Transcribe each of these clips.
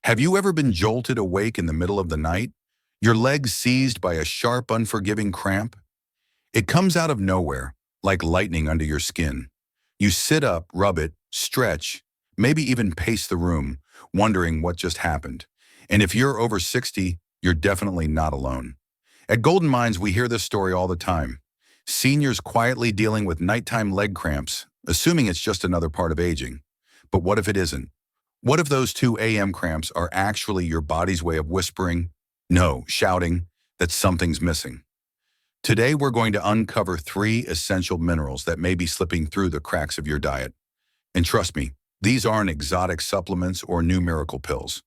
Have you ever been jolted awake in the middle of the night? Your legs seized by a sharp, unforgiving cramp? It comes out of nowhere, like lightning under your skin. You sit up, rub it, stretch, maybe even pace the room, wondering what just happened. And if you're over 60, you're definitely not alone. At Golden Minds, we hear this story all the time. Seniors quietly dealing with nighttime leg cramps, assuming it's just another part of aging. But what if it isn't? What if those 2 a.m. cramps are actually your body's way of whispering, no, shouting, that something's missing? Today, we're going to uncover 3 essential minerals that may be slipping through the cracks of your diet. And trust me, these aren't exotic supplements or new miracle pills.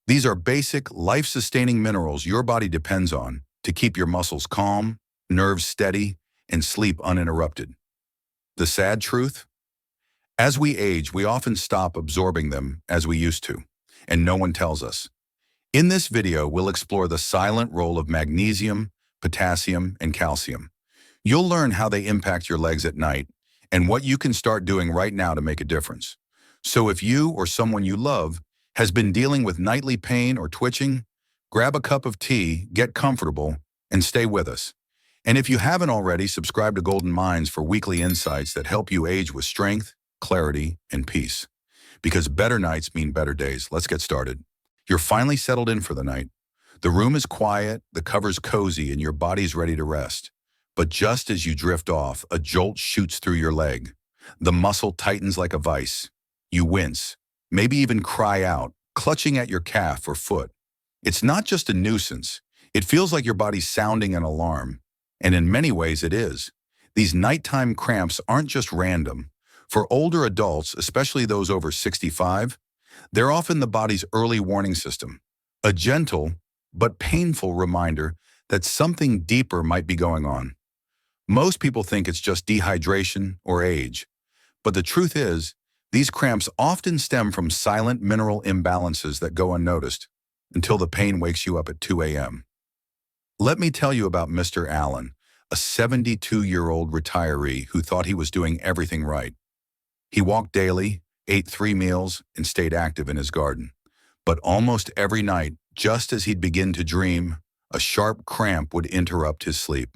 These are basic, life-sustaining minerals your body depends on to keep your muscles calm, nerves steady, and sleep uninterrupted. The sad truth? As we age, we often stop absorbing them as we used to, and no one tells us. In this video, we'll explore the silent role of magnesium, potassium, and calcium. You'll learn how they impact your legs at night and what you can start doing right now to make a difference. So if you or someone you love has been dealing with nightly pain or twitching, grab a cup of tea, get comfortable, and stay with us. And if you haven't already, subscribe to Golden Minds for weekly insights that help you age with strength, clarity, and peace. Because better nights mean better days. Let's get started. You're finally settled in for the night. The room is quiet, the cover's cozy, and your body's ready to rest. But just as you drift off, a jolt shoots through your leg. The muscle tightens like a vice. You wince, maybe even cry out, clutching at your calf or foot. It's not just a nuisance. It feels like your body's sounding an alarm. And in many ways it is. These nighttime cramps aren't just random. For older adults, especially those over 65, they're often the body's early warning system, a gentle but painful reminder that something deeper might be going on. Most people think it's just dehydration or age, but the truth is, these cramps often stem from silent mineral imbalances that go unnoticed until the pain wakes you up at 2 a.m. Let me tell you about Mr. Allen, a 72-year-old retiree who thought he was doing everything right. He walked daily, ate 3 meals, and stayed active in his garden. But almost every night, just as he'd begin to dream, a sharp cramp would interrupt his sleep.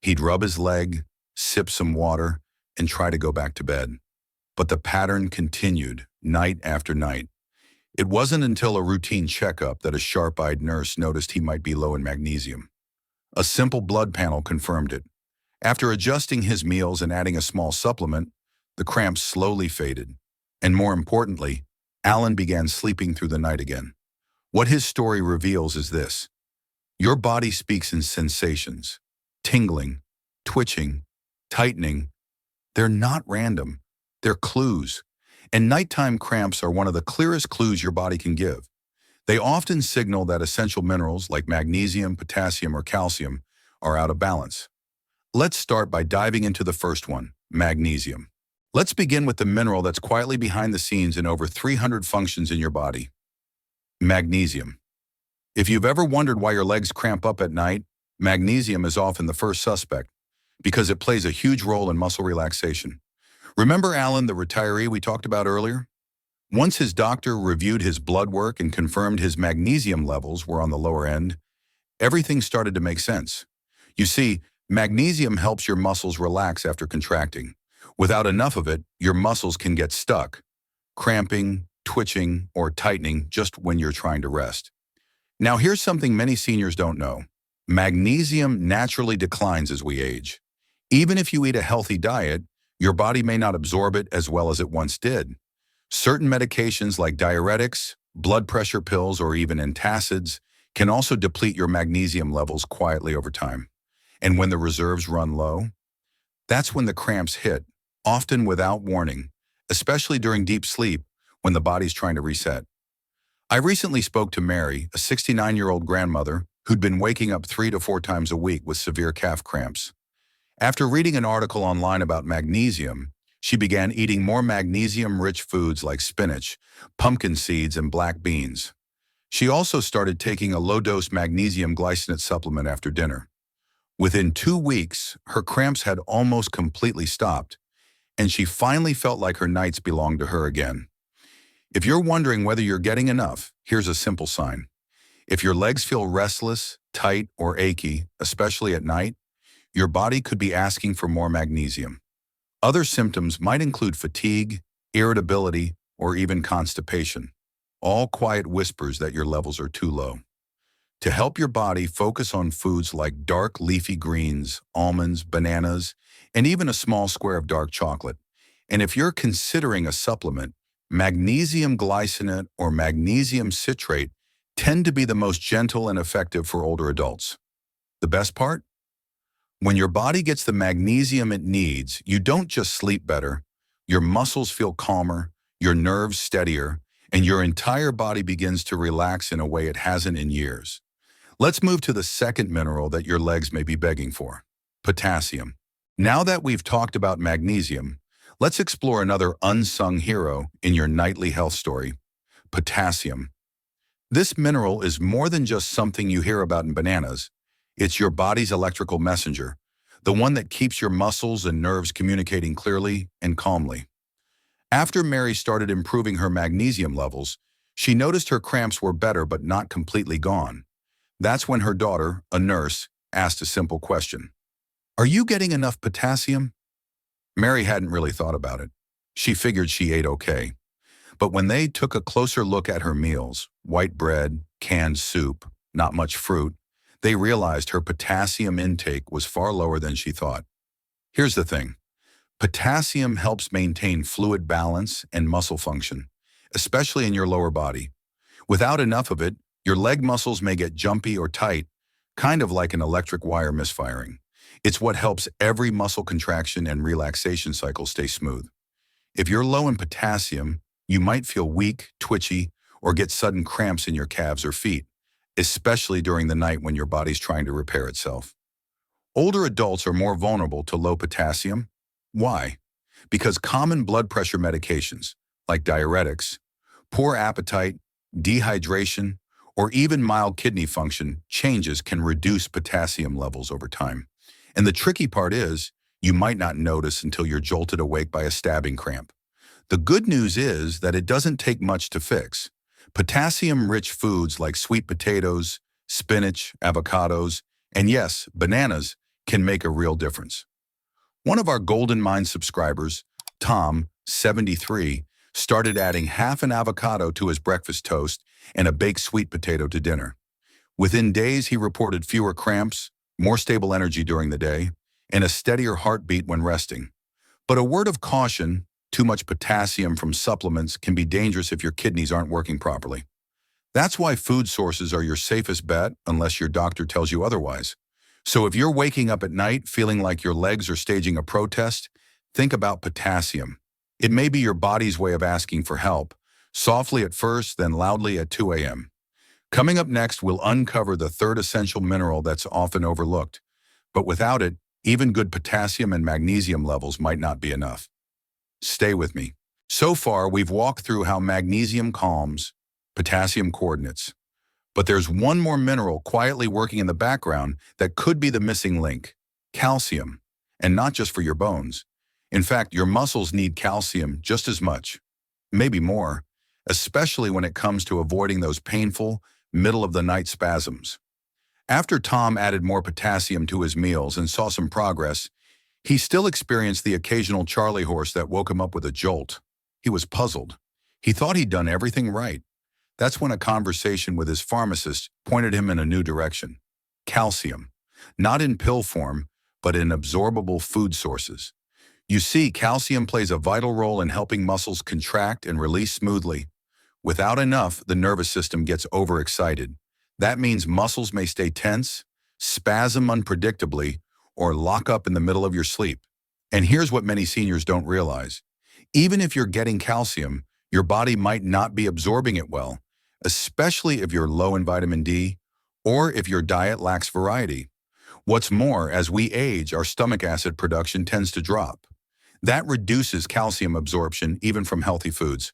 He'd rub his leg, sip some water, and try to go back to bed. But the pattern continued, night after night. It wasn't until a routine checkup that a sharp-eyed nurse noticed he might be low in magnesium. A simple blood panel confirmed it. After adjusting his meals and adding a small supplement, the cramps slowly faded. And more importantly, Allen began sleeping through the night again. What his story reveals is this: your body speaks in sensations. Tingling, twitching, tightening. They're not random. They're clues. And nighttime cramps are one of the clearest clues your body can give. They often signal that essential minerals like magnesium, potassium, or calcium are out of balance. Let's start by diving into the first one, magnesium. Let's begin with the mineral that's quietly behind the scenes in over 300 functions in your body. Magnesium. If you've ever wondered why your legs cramp up at night, magnesium is often the first suspect because it plays a huge role in muscle relaxation. Remember Allen, the retiree we talked about earlier? Once his doctor reviewed his blood work and confirmed his magnesium levels were on the lower end, everything started to make sense. You see, magnesium helps your muscles relax after contracting. Without enough of it, your muscles can get stuck, cramping, twitching, or tightening just when you're trying to rest. Now here's something many seniors don't know. Magnesium naturally declines as we age. Even if you eat a healthy diet, your body may not absorb it as well as it once did. Certain medications like diuretics, blood pressure pills, or even antacids can also deplete your magnesium levels quietly over time. And when the reserves run low, that's when the cramps hit, often without warning, especially during deep sleep when the body's trying to reset. I recently spoke to Mary, a 69-year-old grandmother who'd been waking up 3 to 4 times a week with severe calf cramps. After reading an article online about magnesium, she began eating more magnesium-rich foods like spinach, pumpkin seeds, and black beans. She also started taking a low-dose magnesium glycinate supplement after dinner. Within 2 weeks, her cramps had almost completely stopped, and she finally felt like her nights belonged to her again. If you're wondering whether you're getting enough, here's a simple sign. If your legs feel restless, tight, or achy, especially at night, your body could be asking for more magnesium. Other symptoms might include fatigue, irritability, or even constipation, all quiet whispers that your levels are too low. To help your body focus on foods like dark leafy greens, almonds, bananas, and even a small square of dark chocolate. And if you're considering a supplement, magnesium glycinate or magnesium citrate tend to be the most gentle and effective for older adults. The best part? When your body gets the magnesium it needs, you don't just sleep better, your muscles feel calmer, your nerves steadier, and your entire body begins to relax in a way it hasn't in years. Let's move to the second mineral that your legs may be begging for, potassium. Now that we've talked about magnesium, let's explore another unsung hero in your nightly health story, potassium. This mineral is more than just something you hear about in bananas. It's your body's electrical messenger, the one that keeps your muscles and nerves communicating clearly and calmly. After Mary started improving her magnesium levels, she noticed her cramps were better but not completely gone. That's when her daughter, a nurse, asked a simple question. "Are you getting enough potassium?" Mary hadn't really thought about it. She figured she ate okay. But when they took a closer look at her meals, white bread, canned soup, not much fruit, they realized her potassium intake was far lower than she thought. Here's the thing. Potassium helps maintain fluid balance and muscle function, especially in your lower body. Without enough of it, your leg muscles may get jumpy or tight, kind of like an electric wire misfiring. It's what helps every muscle contraction and relaxation cycle stay smooth. If you're low in potassium, you might feel weak, twitchy, or get sudden cramps in your calves or feet, especially during the night when your body's trying to repair itself. Older adults are more vulnerable to low potassium. Why? Because common blood pressure medications, like diuretics, poor appetite, dehydration, or even mild kidney function changes can reduce potassium levels over time. And the tricky part is, you might not notice until you're jolted awake by a stabbing cramp. The good news is that it doesn't take much to fix. Potassium-rich foods like sweet potatoes, spinach, avocados, and yes, bananas can make a real difference. One of our Golden Mind subscribers, Tom, 73, started adding half an avocado to his breakfast toast and a baked sweet potato to dinner. Within days, he reported fewer cramps, more stable energy during the day, and a steadier heartbeat when resting. But a word of caution, too much potassium from supplements can be dangerous if your kidneys aren't working properly. That's why food sources are your safest bet unless your doctor tells you otherwise. So if you're waking up at night feeling like your legs are staging a protest, think about potassium. It may be your body's way of asking for help, softly at first, then loudly at 2 a.m. Coming up next, we'll uncover the third essential mineral that's often overlooked. But without it, even good potassium and magnesium levels might not be enough. Stay with me. So far, we've walked through how magnesium calms, potassium coordinates. But there's one more mineral quietly working in the background that could be the missing link, calcium, and not just for your bones. In fact, your muscles need calcium just as much, maybe more, especially when it comes to avoiding those painful, middle-of-the-night spasms. After Tom added more potassium to his meals and saw some progress, he still experienced the occasional Charlie horse that woke him up with a jolt. He was puzzled. He thought he'd done everything right. That's when a conversation with his pharmacist pointed him in a new direction. Calcium. Not in pill form, but in absorbable food sources. You see, calcium plays a vital role in helping muscles contract and release smoothly. Without enough, the nervous system gets overexcited. That means muscles may stay tense, spasm unpredictably, or lock up in the middle of your sleep. And here's what many seniors don't realize. Even if you're getting calcium, your body might not be absorbing it well, especially if you're low in vitamin D or if your diet lacks variety. What's more, as we age, our stomach acid production tends to drop. That reduces calcium absorption even from healthy foods.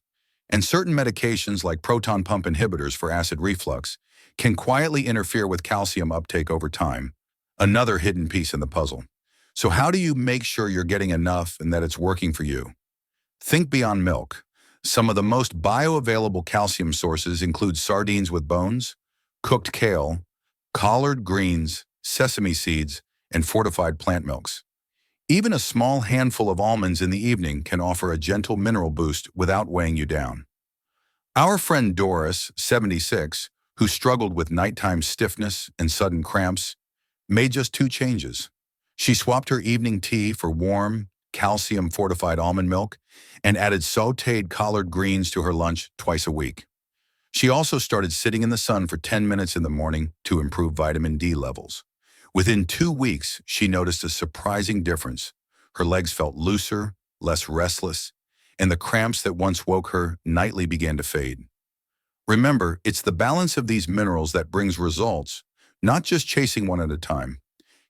And certain medications like proton pump inhibitors for acid reflux can quietly interfere with calcium uptake over time. Another hidden piece in the puzzle. So how do you make sure you're getting enough and that it's working for you? Think beyond milk. Some of the most bioavailable calcium sources include sardines with bones, cooked kale, collard greens, sesame seeds, and fortified plant milks. Even a small handful of almonds in the evening can offer a gentle mineral boost without weighing you down. Our friend Doris, 76, who struggled with nighttime stiffness and sudden cramps, made just two changes. She swapped her evening tea for warm, calcium-fortified almond milk and added sautéed collard greens to her lunch twice a week. She also started sitting in the sun for 10 minutes in the morning to improve vitamin D levels. Within 2 weeks, she noticed a surprising difference. Her legs felt looser, less restless, and the cramps that once woke her nightly began to fade. Remember, it's the balance of these minerals that brings results, not just chasing one at a time.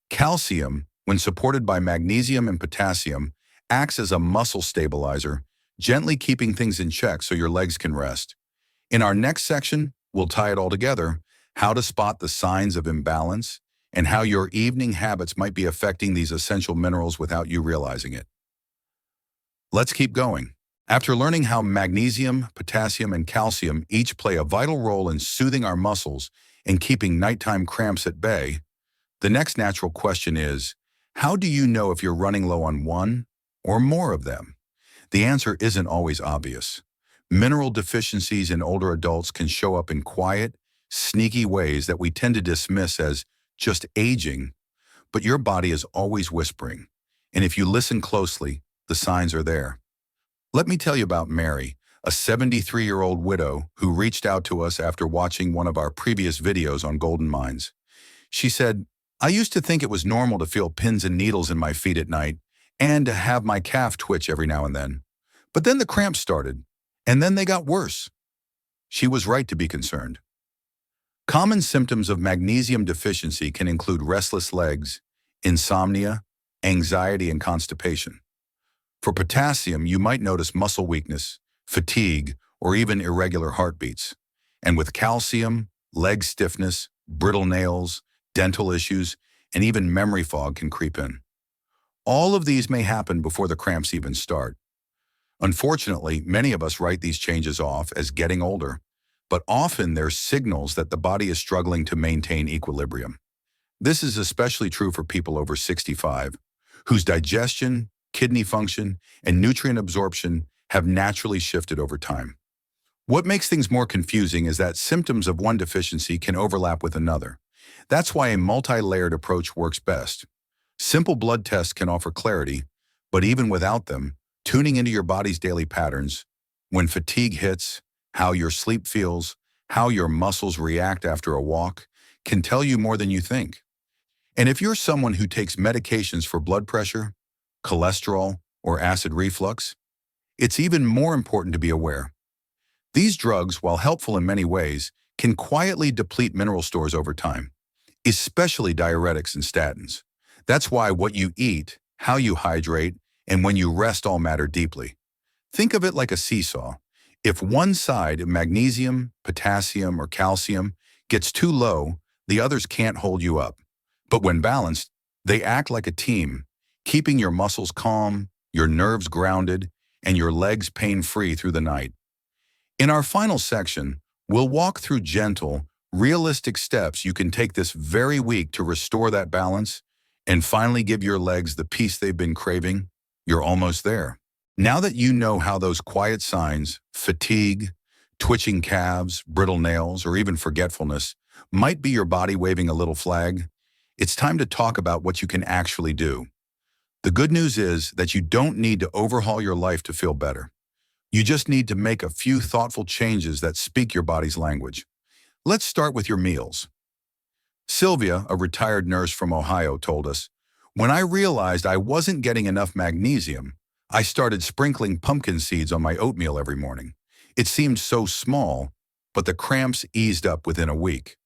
Calcium, when supported by magnesium and potassium, acts as a muscle stabilizer, gently keeping things in check so your legs can rest. In our next section, we'll tie it all together, how to spot the signs of imbalance, and how your evening habits might be affecting these essential minerals without you realizing it. Let's keep going. After learning how magnesium, potassium, and calcium each play a vital role in soothing our muscles and keeping nighttime cramps at bay, the next natural question is, how do you know if you're running low on one or more of them? The answer isn't always obvious. Mineral deficiencies in older adults can show up in quiet, sneaky ways that we tend to dismiss as just aging, but your body is always whispering. And if you listen closely, the signs are there. Let me tell you about Mary, a 73-year-old widow who reached out to us after watching one of our previous videos on golden mines. She said, "I used to think it was normal to feel pins and needles in my feet at night and to have my calf twitch every now and then. But then the cramps started, and then they got worse." She was right to be concerned. Common symptoms of magnesium deficiency can include restless legs, insomnia, anxiety, and constipation. For potassium, you might notice muscle weakness, fatigue, or even irregular heartbeats. And with calcium, leg stiffness, brittle nails, dental issues, and even memory fog can creep in. All of these may happen before the cramps even start. Unfortunately, many of us write these changes off as getting older, but often they're signals that the body is struggling to maintain equilibrium. This is especially true for people over 65, whose digestion, kidney function, and nutrient absorption have naturally shifted over time. What makes things more confusing is that symptoms of one deficiency can overlap with another. That's why a multi-layered approach works best. Simple blood tests can offer clarity, but even without them, tuning into your body's daily patterns, when fatigue hits, how your sleep feels, how your muscles react after a walk, can tell you more than you think. And if you're someone who takes medications for blood pressure, cholesterol, or acid reflux, it's even more important to be aware. These drugs, while helpful in many ways, can quietly deplete mineral stores over time, especially diuretics and statins. That's why what you eat, how you hydrate, and when you rest all matter deeply. Think of it like a seesaw. If one side, magnesium, potassium, or calcium, gets too low, the others can't hold you up. But when balanced, they act like a team, keeping your muscles calm, your nerves grounded, and your legs pain-free through the night. In our final section, we'll walk through gentle, realistic steps you can take this very week to restore that balance and finally give your legs the peace they've been craving. You're almost there. Now that you know how those quiet signs, fatigue, twitching calves, brittle nails, or even forgetfulness, might be your body waving a little flag, it's time to talk about what you can actually do. The good news is that you don't need to overhaul your life to feel better. You just need to make a few thoughtful changes that speak your body's language. Let's start with your meals. Sylvia, a retired nurse from Ohio, told us, "When I realized I wasn't getting enough magnesium, I started sprinkling pumpkin seeds on my oatmeal every morning. It seemed so small, but the cramps eased up within a week."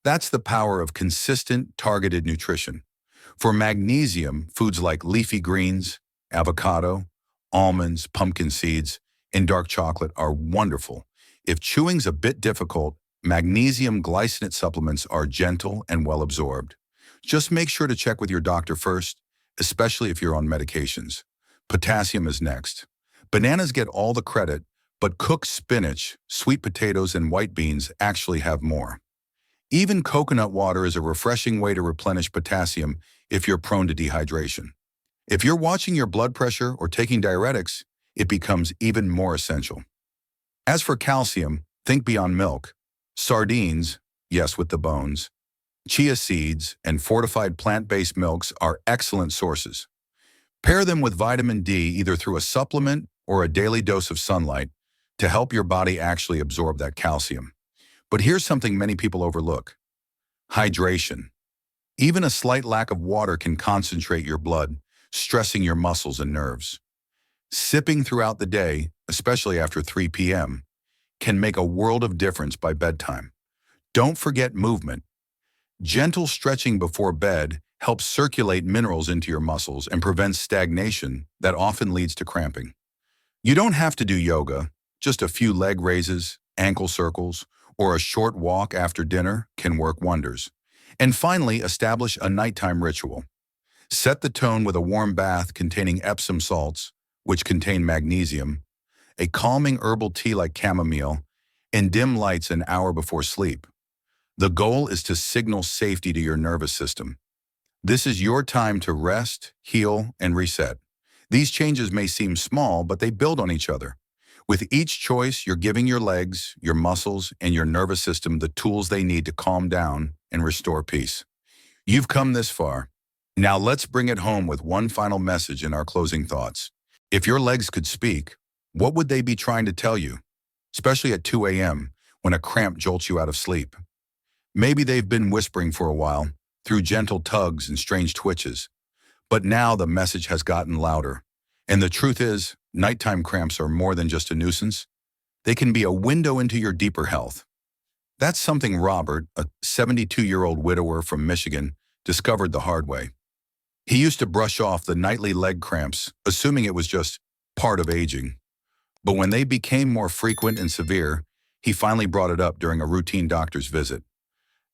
That's the power of consistent, targeted nutrition. For magnesium, foods like leafy greens, avocado, almonds, pumpkin seeds, and dark chocolate are wonderful. If chewing's a bit difficult, magnesium glycinate supplements are gentle and well absorbed. Just make sure to check with your doctor first, especially if you're on medications. Potassium is next. Bananas get all the credit, But cooked spinach, sweet potatoes, and white beans actually have more. Even coconut water is a refreshing way to replenish potassium if you're prone to dehydration. If you're watching your blood pressure or taking diuretics, it becomes even more essential. As for calcium, think beyond milk. Sardines, yes with the bones, chia seeds, and fortified plant-based milks are excellent sources. Pair them with vitamin D either through a supplement or a daily dose of sunlight to help your body actually absorb that calcium. But here's something many people overlook: hydration. Even a slight lack of water can concentrate your blood, stressing your muscles and nerves. Sipping throughout the day, especially after 3 p.m., can make a world of difference by bedtime. Don't forget movement. Gentle stretching before bed helps circulate minerals into your muscles and prevents stagnation that often leads to cramping. You don't have to do yoga. Just a few leg raises, ankle circles, or a short walk after dinner can work wonders. And finally, establish a nighttime ritual. Set the tone with a warm bath containing Epsom salts, which contain magnesium, a calming herbal tea like chamomile, and dim lights an hour before sleep. The goal is to signal safety to your nervous system. This is your time to rest, heal, and reset. These changes may seem small, but they build on each other. With each choice, you're giving your legs, your muscles, and your nervous system the tools they need to calm down and restore peace. You've come this far. Now let's bring it home with one final message in our closing thoughts. If your legs could speak, what would they be trying to tell you? Especially at 2 a.m. when a cramp jolts you out of sleep. Maybe they've been whispering for a while, through gentle tugs and strange twitches. But now the message has gotten louder. And the truth is, nighttime cramps are more than just a nuisance. They can be a window into your deeper health. That's something Robert, a 72-year-old widower from Michigan, discovered the hard way. He used to brush off the nightly leg cramps, assuming it was just part of aging. But when they became more frequent and severe, he finally brought it up during a routine doctor's visit.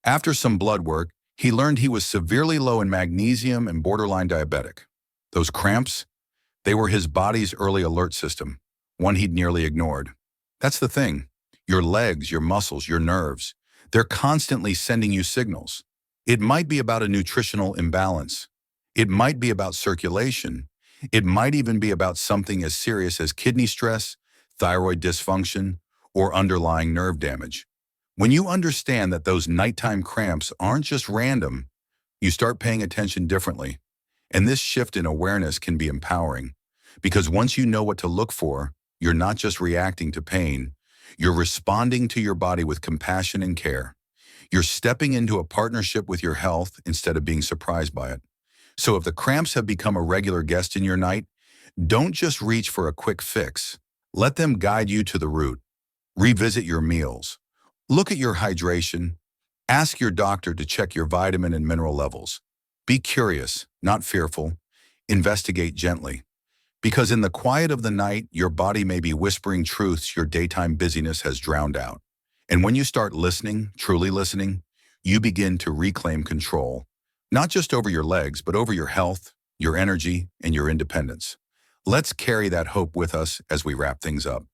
After some blood work, he learned he was severely low in magnesium and borderline diabetic. Those cramps, they were his body's early alert system, one he'd nearly ignored. That's the thing. Your legs, your muscles, your nerves, they're constantly sending you signals. It might be about a nutritional imbalance. It might be about circulation. It might even be about something as serious as kidney stress, thyroid dysfunction, or underlying nerve damage. When you understand that those nighttime cramps aren't just random, you start paying attention differently. And this shift in awareness can be empowering, because once you know what to look for, you're not just reacting to pain, you're responding to your body with compassion and care. You're stepping into a partnership with your health instead of being surprised by it. So if the cramps have become a regular guest in your night, don't just reach for a quick fix. Let them guide you to the root. Revisit your meals. Look at your hydration. Ask your doctor to check your vitamin and mineral levels. Be curious, not fearful. Investigate gently. Because in the quiet of the night, your body may be whispering truths your daytime busyness has drowned out. And when you start listening, truly listening, you begin to reclaim control, not just over your legs, but over your health, your energy, and your independence. Let's carry that hope with us as we wrap things up.